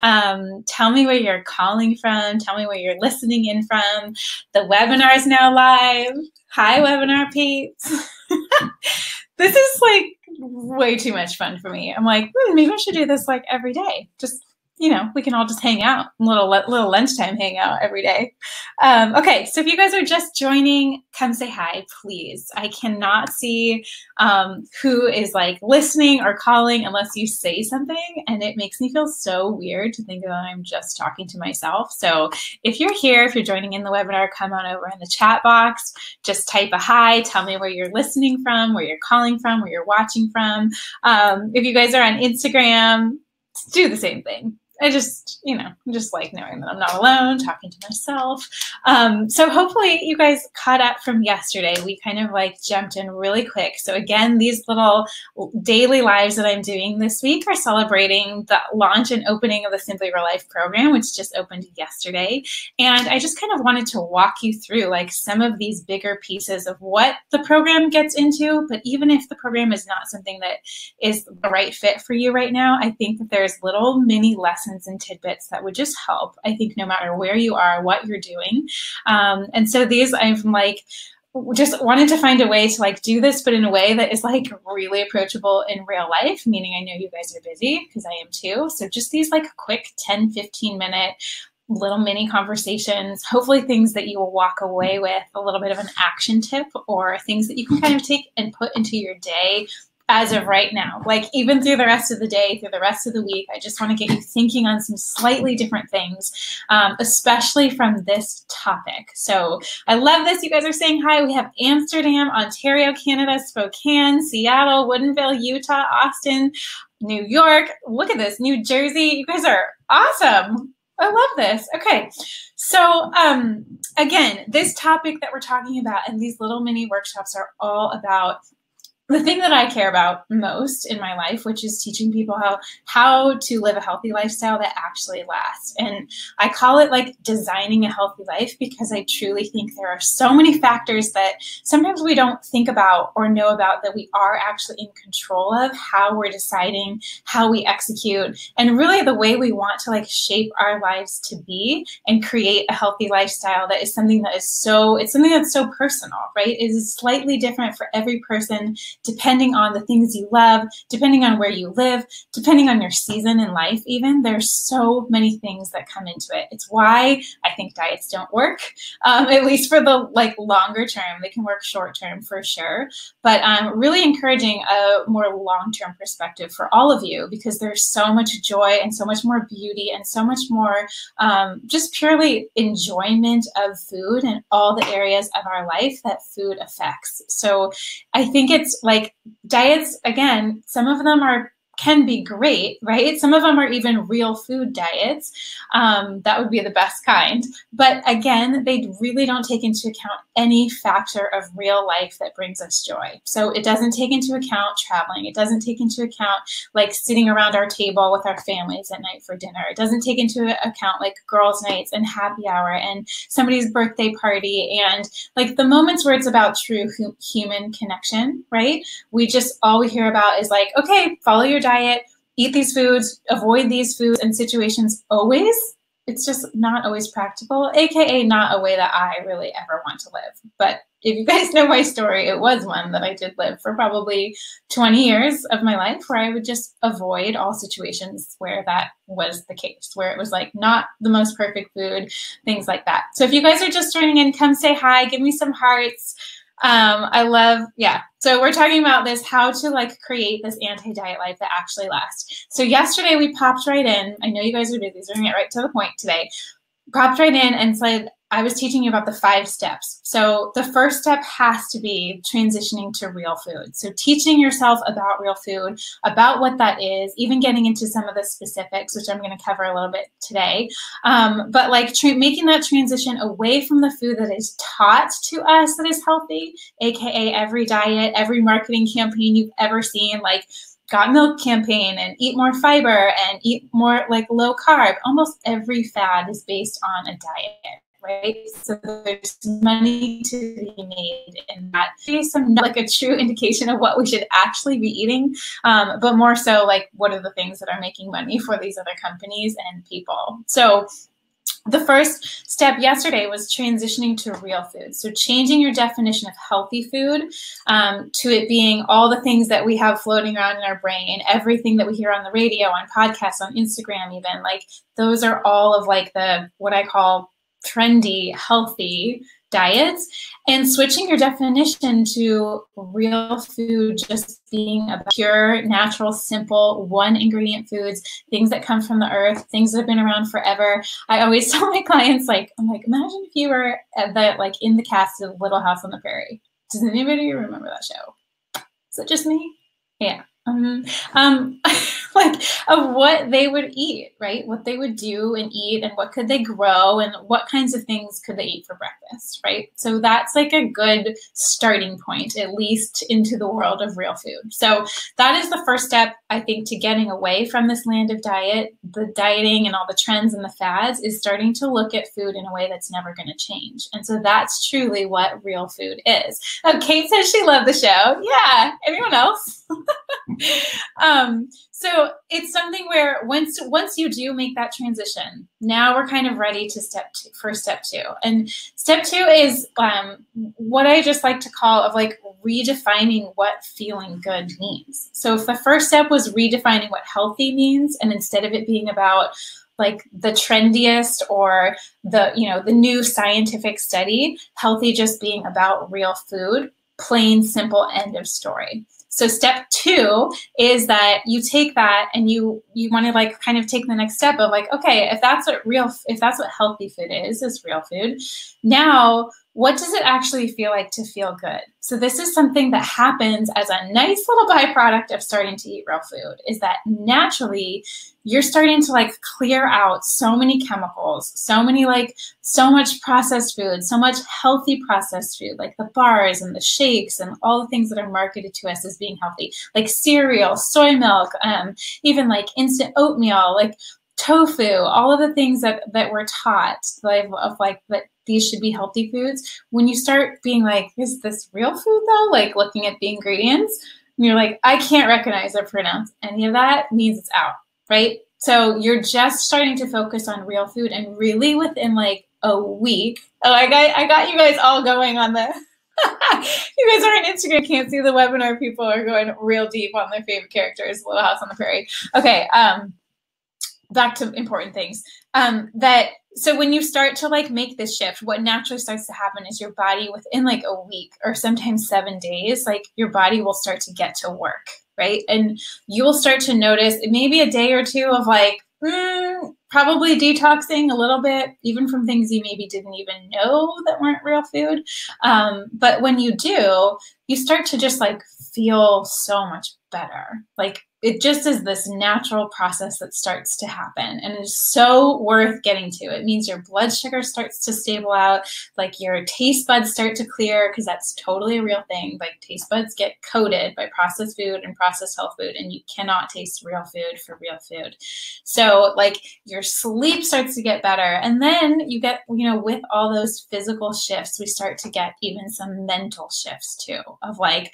Tell me where you're calling from. Tell me where you're listening in from. The webinar is now live. Hi, webinar peeps. This is like way too much fun for me. I'm like, maybe I should do this like every day. Just, we can all just hang out, little lunchtime hangout every day. Okay, so if you guys are just joining, come say hi, please. I cannot see who is like listening or calling unless you say something, and it makes me feel so weird to think that I'm just talking to myself. So if you're here, if you're joining in the webinar, come on over in the chat box, just type a hi, tell me where you're listening from, where you're calling from, where you're watching from. If you guys are on Instagram, do the same thing. I just, just like knowing that I'm not alone, talking to myself. So hopefully you guys caught up from yesterday. We kind of like jumped in really quick. So again, these little daily lives that I'm doing this week are celebrating the launch and opening of the Simply Real Life program, which just opened yesterday. And I just kind of wanted to walk you through like some of these bigger pieces of what the program gets into. But even if the program is not something that is the right fit for you right now, I think that there's little mini lessons and tidbits that would just help, I think, no matter where you are, what you're doing. And so these, I'm like, just wanted to find a way to like do this, but in a way that is like really approachable in real life, meaning I know you guys are busy because I am too. So just these like quick 10, 15 minute little mini conversations, hopefully things that you will walk away with a little bit of an action tip or things that you can kind of take and put into your day as of right now, like even through the rest of the day, through the rest of the week. I just want to get you thinking on some slightly different things, especially from this topic. So I love this. You guys are saying hi. We have Amsterdam, Ontario, Canada, Spokane, Seattle, Woodinville, Utah, Austin, New York. Look at this, New Jersey. You guys are awesome. I love this. Okay. So again, this topic that we're talking about and these little mini workshops are all about the thing that I care about most in my life, which is teaching people how to live a healthy lifestyle that actually lasts. And I call it like designing a healthy life because I truly think there are so many factors that sometimes we don't think about or know about that we are actually in control of, how we're deciding, how we execute, and really the way we want to like shape our lives to be and create a healthy lifestyle that is something that is it's something that's so personal, right? It is slightly different for every person, depending on the things you love, depending on where you live, depending on your season in life even. There's so many things that come into it. It's why I think diets don't work, at least for the like longer term. They can work short term for sure, but I'm really encouraging a more long-term perspective for all of you because there's so much joy and so much more beauty and so much more just purely enjoyment of food and all the areas of our life that food affects. So I think it's like diets, again, some of them can be great, right? Some of them are even real food diets. That would be the best kind. But again, they really don't take into account any factor of real life that brings us joy. So it doesn't take into account traveling. It doesn't take into account like sitting around our table with our families at night for dinner. It doesn't take into account like girls' nights and happy hour and somebody's birthday party and like the moments where it's about true human connection, right? All we hear about is like, okay, follow your diet, eat these foods, avoid these foods and situations always. It's just not always practical, AKA not a way that I really ever want to live. But if you guys know my story, it was one that I did live for probably 20 years of my life where I would just avoid all situations where that was the case, where it was like not the most perfect food, things like that. So if you guys are just joining in, come say hi, give me some hearts. So we're talking about this, how to like create this anti-diet life that actually lasts. So yesterday we popped right in. I know you guys are busy, so we're gonna get right to the point today. Popped right in and said, I was teaching you about the 5 steps. So the first step has to be transitioning to real food. So teaching yourself about real food, about what that is, even getting into some of the specifics, which I'm going to cover a little bit today. But like making that transition away from the food that is taught to us that is healthy, AKA every diet, every marketing campaign you've ever seen, like Got Milk campaign and eat more fiber and eat more like low carb. Almost every fad is based on a diet. right? So there's money to be made in that. Some like a true indication of what we should actually be eating, but more so like what are the things that are making money for these other companies and people. So the first step yesterday was transitioning to real food. So changing your definition of healthy food to it being all the things that we have floating around in our brain, everything that we hear on the radio, on podcasts, on Instagram even, like those are all of like the, what I call trendy, healthy diets, and switching your definition to real food just being about pure, natural, simple, one ingredient foods, things that come from the earth, things that have been around forever. I always tell my clients, like, I'm like, imagine if you were at the, like in the cast of Little House on the Prairie. Does anybody remember that show? Is it just me? Yeah. Like of what they would eat, right? What they would do and eat, and what could they grow, and what kinds of things could they eat for breakfast, right? So that's like a good starting point, at least into the world of real food. So that is the first step, I think, to getting away from this land of diet, the dieting and all the trends and the fads, is starting to look at food in a way that's never going to change. And so that's truly what real food is. Oh, Kate says she loved the show. Yeah. Anyone else? So it's something where once you do make that transition, now we're kind of ready to step two. And step two is what I just like to call of like redefining what feeling good means. So if the first step was redefining what healthy means, and instead of it being about like the trendiest or the, you know, the new scientific study, healthy just being about real food, plain, simple, end of story. So step two is that you take that and you want to like kind of take the next step of like, okay, if that's what healthy food is real food. Now, what does it actually feel like to feel good? So this is something that happens as a nice little byproduct of starting to eat real food, is that naturally you're starting to like clear out so many chemicals, so much processed food, so much healthy processed food, like the bars and the shakes and all the things that are marketed to us as being healthy, like cereal, soy milk, even like instant oatmeal, like tofu, all of the things that we're taught of like that these should be healthy foods. When you start being like, is this real food though? Like looking at the ingredients, and you're like, I can't recognize or pronounce any of that, means it's out, right? So you're just starting to focus on real food, and really within like a week, oh, I got you guys all going on the, you guys are on Instagram, can't see the webinar. People are going real deep on their favorite characters, Little House on the Prairie. Okay, back to important things. So when you start to like make this shift, what naturally starts to happen is your body within like a week or sometimes 7 days, like your body will start to get to work, right? And you will start to notice maybe a day or two of like, probably detoxing a little bit, even from things you maybe didn't even know that weren't real food. But when you do, you start to just like feel so much better. Like it just is this natural process that starts to happen, and it's so worth getting to. It means your blood sugar starts to stable out, like your taste buds start to clear, because that's totally a real thing. Like taste buds get coated by processed food and processed health food, and you cannot taste real food for real food. So like your sleep starts to get better, and then you get, you know, with all those physical shifts, we start to get even some mental shifts too, of like,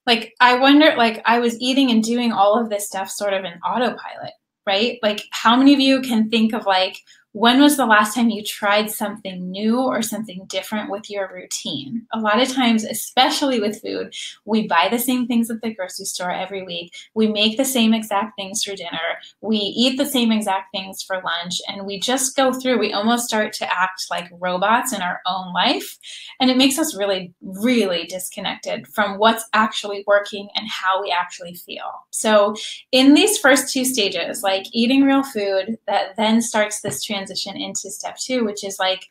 like, I wonder, like, I was eating and doing all of this stuff sort of in autopilot, right? Like, how many of you can think of, like, when was the last time you tried something new or something different with your routine? A lot of times, especially with food, we buy the same things at the grocery store every week. We make the same exact things for dinner. We eat the same exact things for lunch. And we just go through, we almost start to act like robots in our own life. And it makes us really, really disconnected from what's actually working and how we actually feel. So in these first two stages, like eating real food, that then starts this transition into step two, which is like,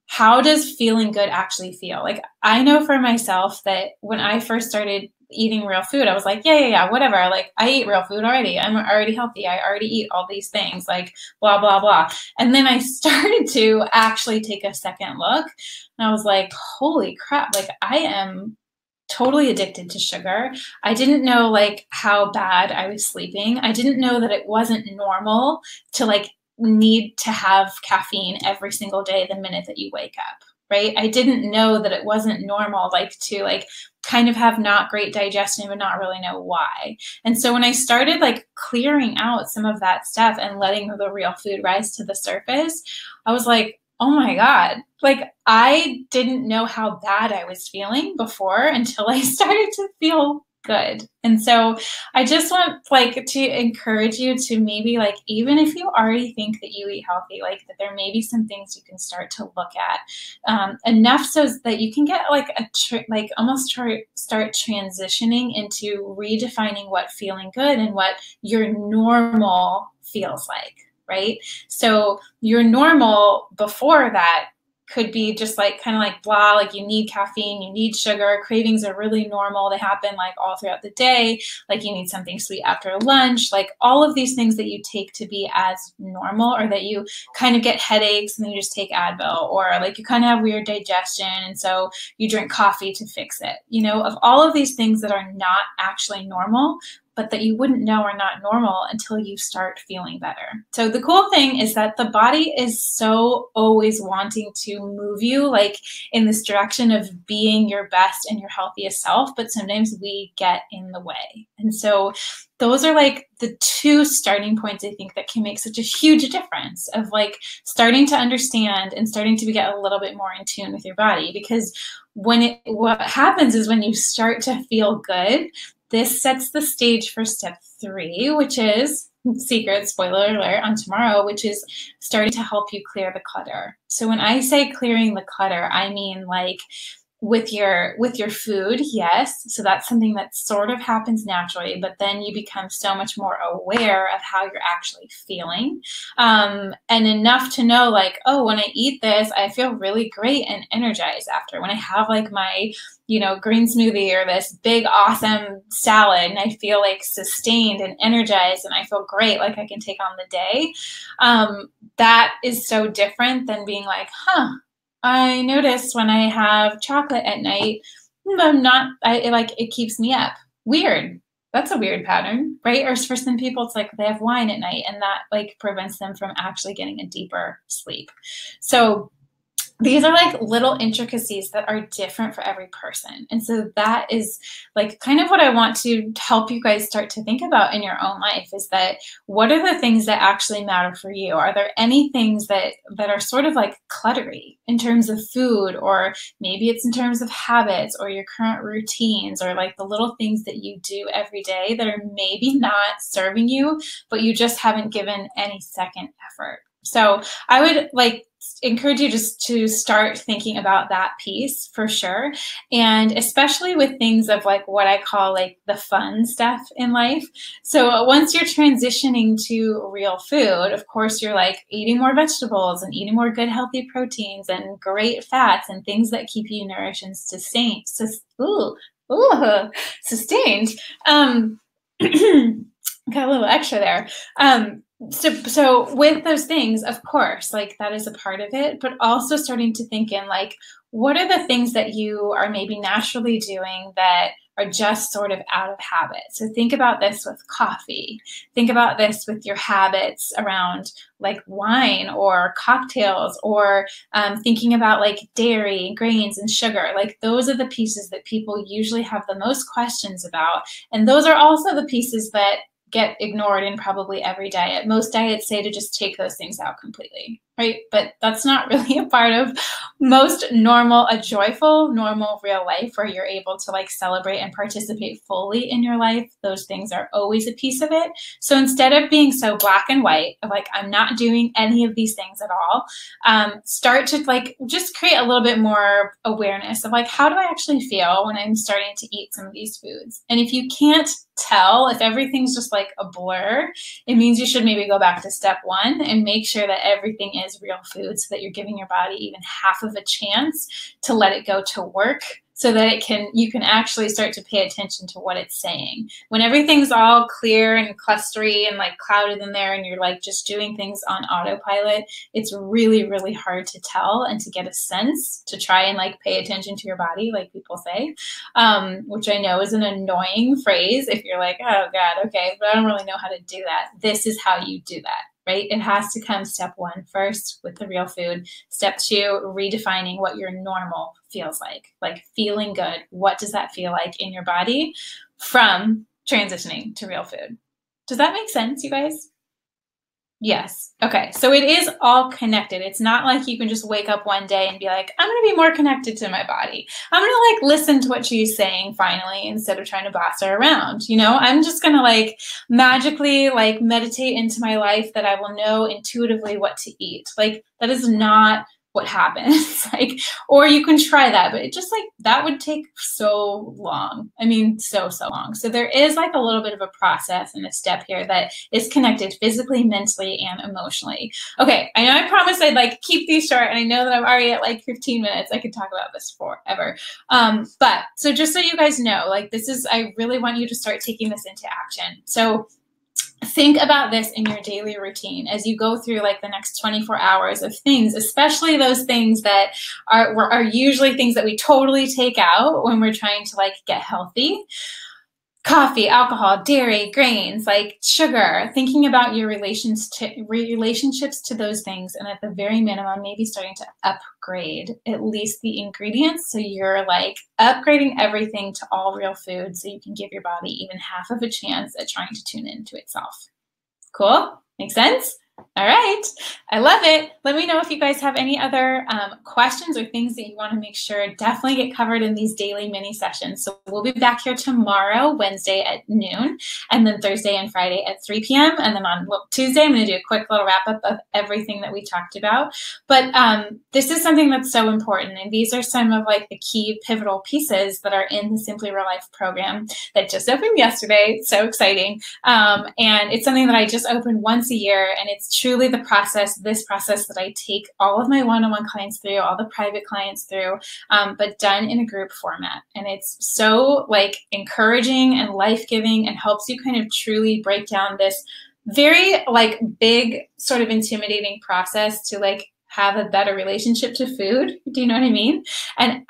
how does feeling good actually feel? Like, I know for myself that when I first started eating real food, I was like, yeah, whatever. Like, I eat real food already. I'm already healthy. I already eat all these things, like blah, blah, blah. And then I started to actually take a second look, and I was like, holy crap, like I am totally addicted to sugar. I didn't know like how bad I was sleeping. I didn't know that it wasn't normal to like need to have caffeine every single day the minute that you wake up, right? I didn't know that it wasn't normal, like to like kind of have not great digestion, but not really know why. And so when I started like clearing out some of that stuff and letting the real food rise to the surface, I was like, oh my God, like I didn't know how bad I was feeling before until I started to feel good. And so I just want like to encourage you to maybe like, even if you already think that you eat healthy, like that there may be some things you can start to look at, enough so that you can get like like almost start transitioning into redefining what feeling good and what your normal feels like. Right? So your normal before that could be just like kind of like blah, like you need caffeine, you need sugar, cravings are really normal. They happen like all throughout the day. Like you need something sweet after lunch, like all of these things that you take to be as normal, or that you kind of get headaches and then you just take Advil, or like you kind of have weird digestion and so you drink coffee to fix it. You know, of all of these things that are not actually normal, but that you wouldn't know are not normal until you start feeling better. So the cool thing is that the body is so always wanting to move you like in this direction of being your best and your healthiest self, but sometimes we get in the way. And so those are like the two starting points I think that can make such a huge difference of like starting to understand and starting to get a little bit more in tune with your body. Because what happens is when you start to feel good, this sets the stage for step 3, which is secret, spoiler alert, on tomorrow, which is starting to help you clear the clutter. So when I say clearing the clutter, I mean like with your food, yes. So that's something that sort of happens naturally, but then you become so much more aware of how you're actually feeling. And enough to know like, oh, when I eat this, I feel really great and energized after. When I have like my, you know, green smoothie or this big, awesome salad, and I feel like sustained and energized and I feel great, like I can take on the day. That is so different than being like, I notice when I have chocolate at night, it keeps me up. Weird. That's a weird pattern, right? Or for some people, it's like they have wine at night and that like prevents them from actually getting a deeper sleep. So these are like little intricacies that are different for every person. And so that is like kind of what I want to help you guys start to think about in your own life, is that what are the things that actually matter for you? Are there any things that are sort of like cluttery in terms of food, or maybe it's in terms of habits or your current routines, or like the little things that you do every day that are maybe not serving you, but you just haven't given any second effort. So I would like encourage you just to start thinking about that piece for sure. And especially with things of like what I call like the fun stuff in life. So once you're transitioning to real food, of course, you're like eating more vegetables and eating more good, healthy proteins and great fats and things that keep you nourished and sustained. Sustained. Got a little extra there. So with those things, of course, like that is a part of it, but also starting to think in like, what are the things that you are maybe naturally doing that are just sort of out of habit? So think about this with coffee. Think about this with your habits around like wine or cocktails, or thinking about like dairy, grains, and sugar. Like those are the pieces that people usually have the most questions about. And those are also the pieces that get ignored in probably every diet. Most diets say to just take those things out completely, right? But that's not really a part of most a joyful, normal, real life where you're able to like celebrate and participate fully in your life. Those things are always a piece of it. So instead of being so black and white of like, I'm not doing any of these things at all, start to like just create a little bit more awareness of like, how do I actually feel when I'm starting to eat some of these foods? And if you can't tell, if everything's just like a blur, it means you should maybe go back to step 1 and make sure that everything is real food, so that you're giving your body even half of a chance to let it go to work, so that you can actually start to pay attention to what it's saying. When everything's all clear and clustery and like clouded in there and you're like just doing things on autopilot, it's really, really hard to tell and to get a sense to try and like pay attention to your body, like people say, which I know is an annoying phrase if you're like, oh God, okay, but I don't really know how to do that. This is how you do that. right? It has to come step 1 first with the real food. Step 2, redefining what your normal feels like feeling good. What does that feel like in your body from transitioning to real food? Does that make sense, you guys? Yes. Okay. So it is all connected. It's not like you can just wake up one day and be like, I'm going to be more connected to my body. I'm going to like listen to what she's saying finally instead of trying to boss her around. You know, I'm just going to like magically like meditate into my life that I will know intuitively what to eat. Like that is not what happens. Like, or you can try that, but it just like that would take so long. I mean, so long. So there is like a little bit of a process and a step here that is connected physically, mentally, and emotionally. Okay, I know I promised I'd like keep these short, and I know that I'm already at like 15 minutes. I could talk about this forever. But so just so you guys know, like this is, I really want you to start taking this into action. So think about this in your daily routine as you go through like the next 24 hours of things, especially those things that are usually things that we totally take out when we're trying to like get healthy. Coffee, alcohol, dairy, grains, like sugar, thinking about your relationships to those things. And at the very minimum, maybe starting to upgrade at least the ingredients. So you're like upgrading everything to all real food so you can give your body even half of a chance at trying to tune into itself. Cool? Make sense? All right. I love it. Let me know if you guys have any other questions or things that you want to make sure definitely get covered in these daily mini sessions. So we'll be back here tomorrow, Wednesday at noon, and then Thursday and Friday at 3 p.m. And then on Tuesday, I'm going to do a quick little wrap up of everything that we talked about. But this is something that's so important. And these are some of like the key pivotal pieces that are in the Simply Real Life program that just opened yesterday. So exciting. And it's something that I just opened once a year, and it's truly the process, this process that I take all of my one-on-one clients through, all the private clients through, but done in a group format. And it's so like encouraging and life-giving and helps you kind of truly break down this very like big sort of intimidating process to like have a better relationship to food. Do you know what I mean? And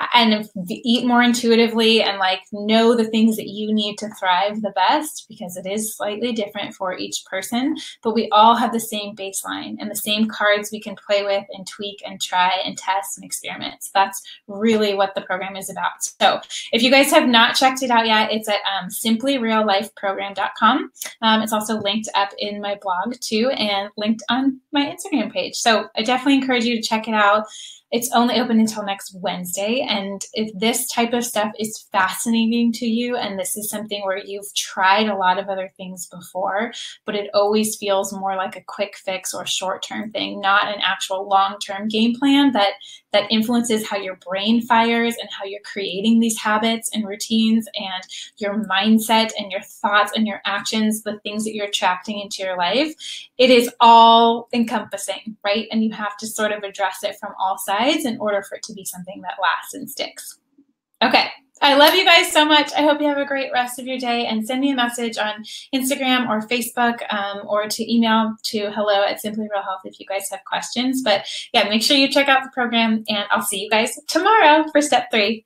eat more intuitively and like know the things that you need to thrive the best, because it is slightly different for each person, but we all have the same baseline and the same cards we can play with and tweak and try and test and experiment. So that's really what the program is about. So if you guys have not checked it out yet, it's at simplyreallifeprogram.com. It's also linked up in my blog too, and linked on my Instagram page. So I definitely encourage you to check it out. It's only open until next Wednesday. And if this type of stuff is fascinating to you, and this is something where you've tried a lot of other things before, but it always feels more like a quick fix or short-term thing, not an actual long-term game plan that influences how your brain fires and how you're creating these habits and routines and your mindset and your thoughts and your actions, the things that you're attracting into your life. It is all encompassing, right? And you have to sort of address it from all sides in order for it to be something that lasts and sticks. Okay. I love you guys so much. I hope you have a great rest of your day, and send me a message on Instagram or Facebook, or to email to hello@simplyrealhealth if you guys have questions. But yeah, make sure you check out the program, and I'll see you guys tomorrow for step 3.